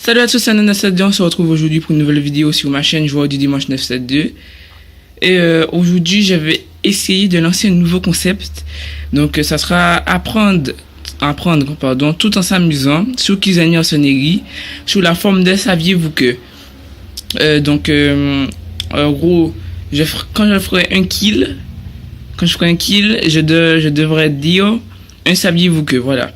Salut à tous, c'est Ananas7, on se retrouve aujourd'hui pour une nouvelle vidéo sur ma chaîne Joueur du Dimanche 972. Et aujourd'hui, je vais essayer de lancer un nouveau concept. Donc, ça sera apprendre tout en s'amusant sur Kizania Sonnery, sous la forme de saviez-vous que. En gros, quand je ferai un kill, je devrais dire un saviez-vous que, voilà.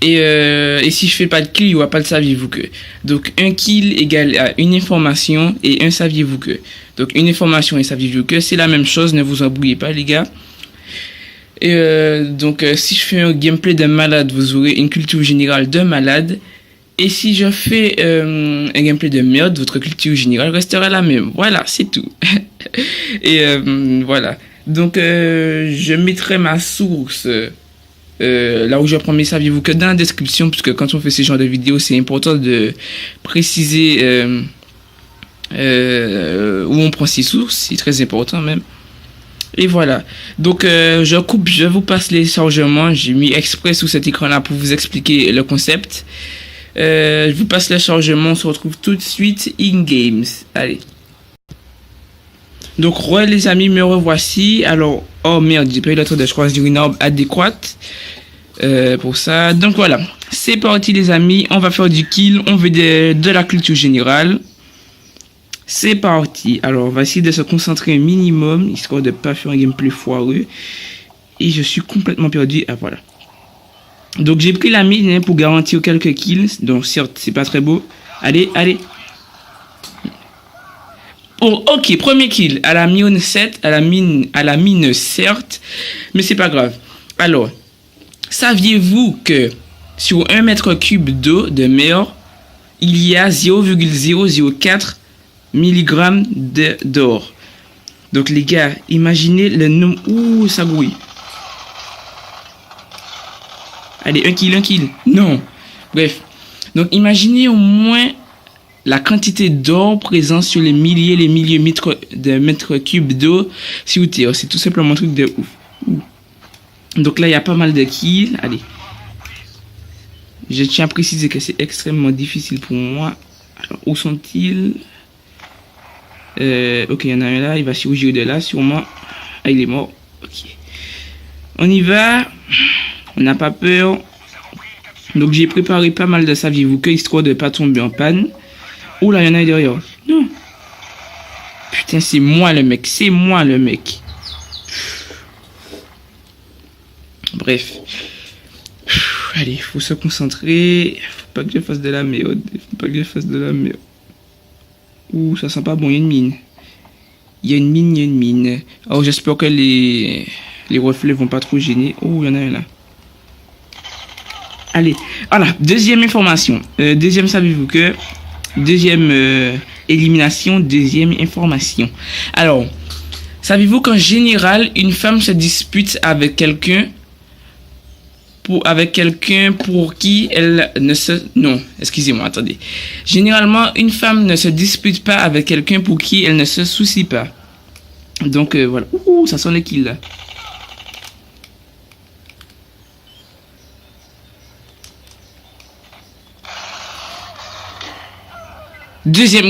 Et si je fais pas de kill, il n'y aura pas de saviez-vous que. Donc, un kill égale à une information et un saviez-vous que. Donc, une information et saviez-vous que, c'est la même chose, ne vous embrouillez pas, les gars. Et si je fais un gameplay de malade, vous aurez une culture générale de malade. Et si je fais un gameplay de merde, votre culture générale restera la même. Voilà, c'est tout. Et voilà. Donc, je mettrai ma source... là où je prends mes saviez-vous que dans la description, puisque quand on fait ce genre de vidéos, c'est important de préciser où on prend ses sources, c'est très important même. Et voilà, donc je vous passe les chargements, j'ai mis exprès sous cet écran là pour vous expliquer le concept. Je vous passe les chargements, on se retrouve tout de suite in games. Allez. Donc les amis, me revoici. Alors, oh merde, j'ai pas eu le temps de choisir une arme adéquate pour ça. Donc voilà, c'est parti les amis, on va faire du kill, on veut de la culture générale. C'est parti. Alors, on va essayer de se concentrer un minimum, histoire de pas faire un gameplay foireux. Et je suis complètement perdu. Ah voilà. Donc j'ai pris la mine pour garantir quelques kills. Donc certes, c'est pas très beau. Allez, allez. Oh, ok, premier kill à la mine 7, à la mine certes, mais c'est pas grave. Alors, saviez-vous que sur 1 mètre cube d'eau de mer, il y a 0,004 mg d'or. Donc les gars, imaginez le nombre... Ouh, ça grouille. Allez, un kill. Non. Bref. Donc imaginez au moins... la quantité d'or présente sur les milliers de mètres cubes d'eau sur Terre. C'est tout simplement un truc de ouf. Donc là, il y a pas mal de kills. Allez. Je tiens à préciser que c'est extrêmement difficile pour moi. Alors, où sont-ils? Ok, il y en a un là. Il va surgir de là, sûrement. Ah, il est mort. Ok. On y va. On n'a pas peur. Donc, j'ai préparé pas mal de saviez-vous que, histoire de ne pas tomber en panne. Oh là, il y en a derrière. Non. Putain, c'est moi le mec. Bref. Allez, faut se concentrer. Faut pas que je fasse de la merde. Ouh, ça sent pas bon, il y a une mine. Oh, j'espère que les reflets vont pas trop gêner. Oh, il y en a un là. Allez, voilà, deuxième information. Deuxième, savez-vous que... Deuxième élimination, deuxième information. Alors, savez-vous qu'en général, une femme se dispute avec quelqu'un pour qui elle ne se... Non, excusez-moi, attendez. Généralement, une femme ne se dispute pas avec quelqu'un pour qui elle ne se soucie pas. Donc, voilà. Ouh, ça sent le kill, là.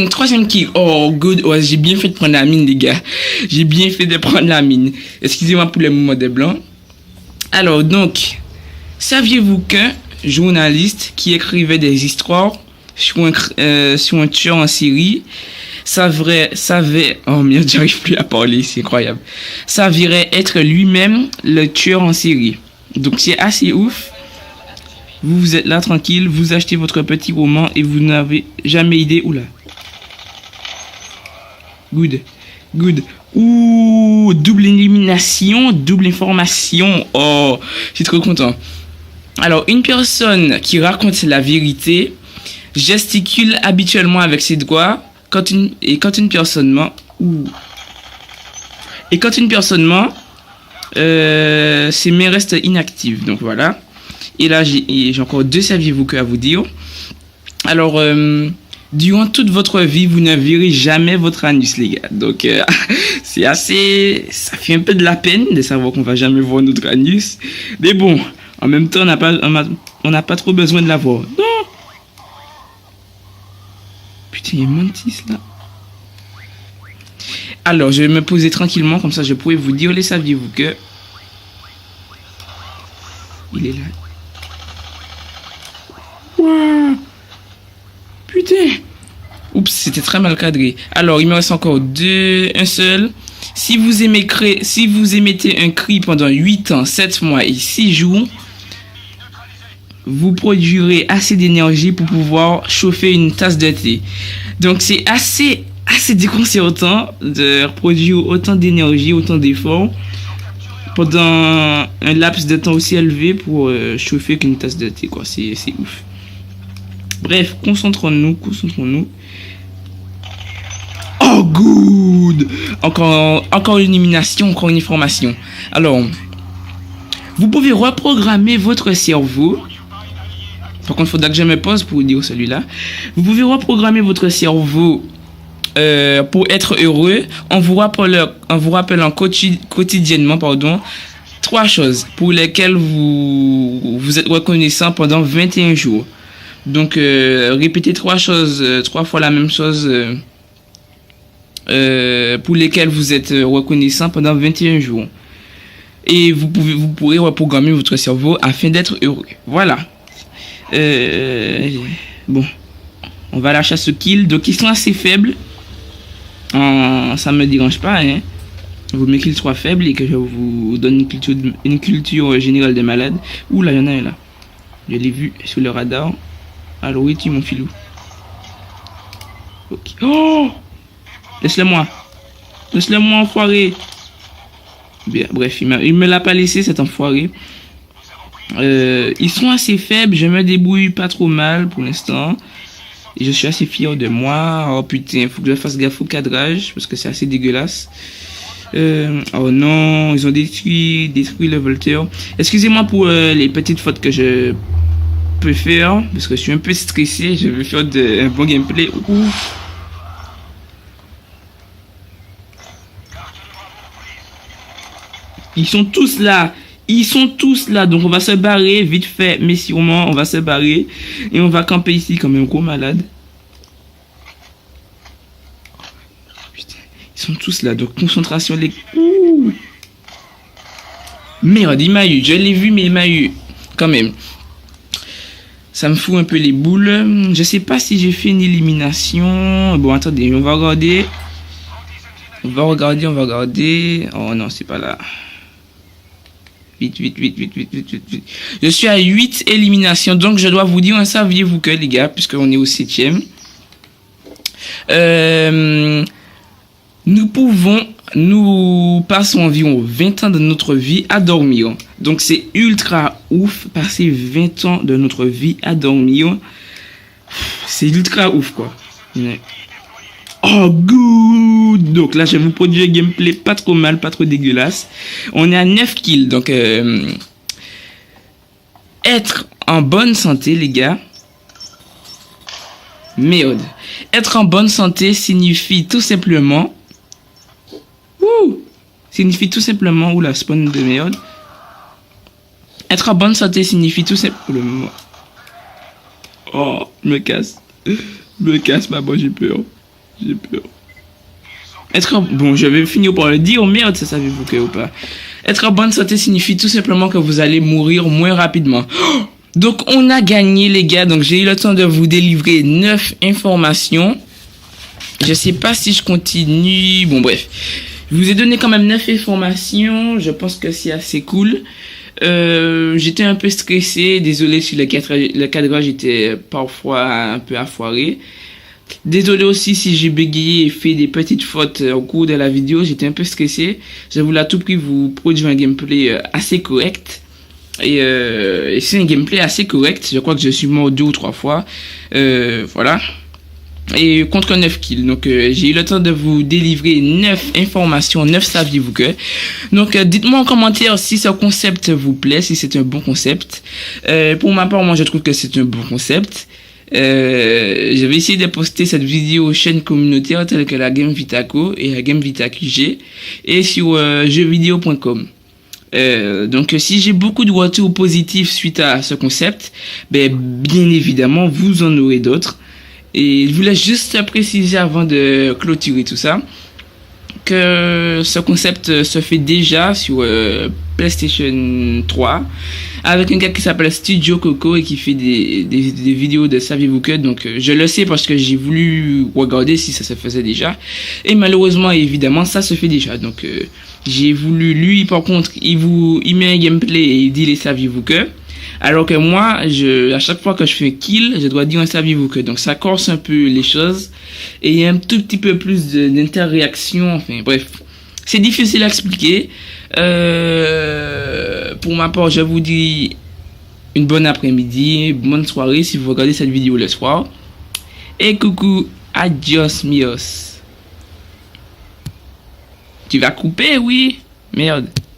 Troisième kill. Oh, good. Oh, j'ai bien fait de prendre la mine, les gars. J'ai bien fait de prendre la mine. Excusez-moi pour le mouvement de blanc. Alors, donc, saviez-vous qu'un journaliste qui écrivait des histoires sur un tueur en série savait... Oh merde, j'arrive plus à parler, c'est incroyable. S'avérait être lui-même le tueur en série. Donc, c'est assez ouf. Vous êtes là tranquille, vous achetez votre petit roman et vous n'avez jamais idée. Oula. Good. Ouh, double élimination, double information. Oh, je suis trop content. Alors, une personne qui raconte la vérité gesticule habituellement avec ses doigts quand une personne ment. Et quand une personne ment, ses mains restent inactives. Donc voilà. Et là, j'ai encore deux saviez-vous que à vous dire. Alors, durant toute votre vie, vous ne verrez jamais votre anus, les gars. Donc, c'est assez... Ça fait un peu de la peine de savoir qu'on va jamais voir notre anus. Mais bon, en même temps, on n'a pas trop besoin de la voir. Non. putain, il y a Mantis là. Alors, je vais me poser tranquillement, comme ça je pourrais vous dire, les saviez-vous que... Il est là. Wow. Putain. Oups, c'était très mal cadré. Alors, il me reste encore un seul. Si vous émettez un cri pendant 8 ans, 7 mois et 6 jours, vous produirez assez d'énergie pour pouvoir chauffer une tasse de thé. Donc, c'est assez déconcertant de produire autant d'énergie, autant d'efforts pendant un laps de temps aussi élevé pour chauffer qu'une tasse de thé, quoi. C'est ouf. Bref, concentrons-nous. Oh, good! Encore une élimination, encore une information. Alors, vous pouvez reprogrammer votre cerveau. Par contre, il faudra que je me pose pour dire celui-là. Vous pouvez reprogrammer votre cerveau pour être heureux en vous rappelant quotidiennement, 3 choses pour lesquelles vous êtes reconnaissant pendant 21 jours. Donc, répétez 3 choses, 3 fois la même chose pour lesquelles vous êtes reconnaissant pendant 21 jours. Et vous pourrez reprogrammer votre cerveau afin d'être heureux. Voilà. Bon, on va à la chasse au kill. Donc, ils sont assez faibles. Ça me dérange pas, hein. Vous me kill 3 faibles et que je vous donne une culture générale des malades. Ouh là, il y en a un là. Je l'ai vu sur le radar. Alors, oui, tu mon filou. Ok. Oh! Laisse-le-moi, enfoiré. Bien, bref, il me l'a pas laissé, cet enfoiré. Ils sont assez faibles, je me débrouille pas trop mal pour l'instant. Et je suis assez fier de moi. Oh putain, faut que je fasse gaffe au cadrage parce que c'est assez dégueulasse. Oh non, ils ont détruit le Voltaire. Excusez-moi pour les petites fautes que je peux faire parce que je suis un peu stressé. Je veux faire un bon gameplay. Ouf. Ils sont tous là. Donc on va se barrer vite fait, mais sûrement on va se barrer et on va camper ici comme un gros malade. Putain, ils sont tous là. Donc concentration les. Ouh. Merde, il m'a eu. Je l'ai vu, mais il m'a eu quand même. Ça me fout un peu les boules. Je sais pas si j'ai fait une élimination. Bon, attendez, on va regarder. Oh non, c'est pas là. Vite. Je suis à 8 éliminations. Donc, je dois vous dire, hein, saviez-vous que, les gars, puisqu'on est au 7e, nous passons environ 20 ans de notre vie à dormir. Donc, c'est ultra ouf, passer 20 ans de notre vie à dormir. C'est ultra ouf, quoi. Oh, good! Donc là, je vais vous produire un gameplay pas trop mal, pas trop dégueulasse. On est à 9 kills. Donc, être en bonne santé, les gars. Merde. Être en bonne santé signifie tout simplement... Ouh, la spawn de merde. Être en bonne santé signifie tout simplement... Oh, me casse, ma bonne, j'ai peur. Bon, je vais finir par le dire. Oh merde, ça savez-vous que ou pas? Être en bonne santé signifie tout simplement que vous allez mourir moins rapidement. Oh, donc, on a gagné, les gars. Donc, j'ai eu le temps de vous délivrer 9 informations. Je sais pas si je continue. Bon, bref. Je vous ai donné quand même 9 informations. Je pense que c'est assez cool. J'étais un peu stressé. Désolé si le cadrage était parfois un peu affoiré. Désolé aussi si j'ai bégayé et fait des petites fautes au cours de la vidéo. J'étais un peu stressé. Je voulais à tout prix vous produire un gameplay assez correct. Et c'est un gameplay assez correct. Je crois que je suis mort 2 ou 3 fois. Voilà. Et contre 9 kills. Donc j'ai eu le temps de vous délivrer 9 informations. 9 saviez-vous que. Donc dites-moi en commentaire si ce concept vous plaît. Si c'est un bon concept. Pour ma part, moi je trouve que c'est un bon concept. Je vais essayer de poster cette vidéo aux chaînes communautaires telles que la Game Vitaco et la Game Vita QG et sur jeuxvideo.com. Donc si j'ai beaucoup de retours positifs suite à ce concept, bien évidemment vous en aurez d'autres Et je voulais juste préciser avant de clôturer tout ça que ce concept se fait déjà sur PlayStation 3 avec un gars qui s'appelle Studio Coco et qui fait des vidéos de Saviez-vous que. Donc je le sais parce que j'ai voulu regarder si ça se faisait déjà et malheureusement évidemment ça se fait déjà. Donc j'ai voulu, lui par contre il met un gameplay et il dit les Saviez-vous que, alors que moi à chaque fois que je fais un kill je dois dire un Saviez-vous que. Donc ça corse un peu les choses et il y a un tout petit peu plus d'interréaction. Enfin bref, c'est difficile à expliquer. Pour ma part, je vous dis une bonne après-midi, bonne soirée si vous regardez cette vidéo le soir. Et coucou, adios mios. Tu vas couper, oui? Merde.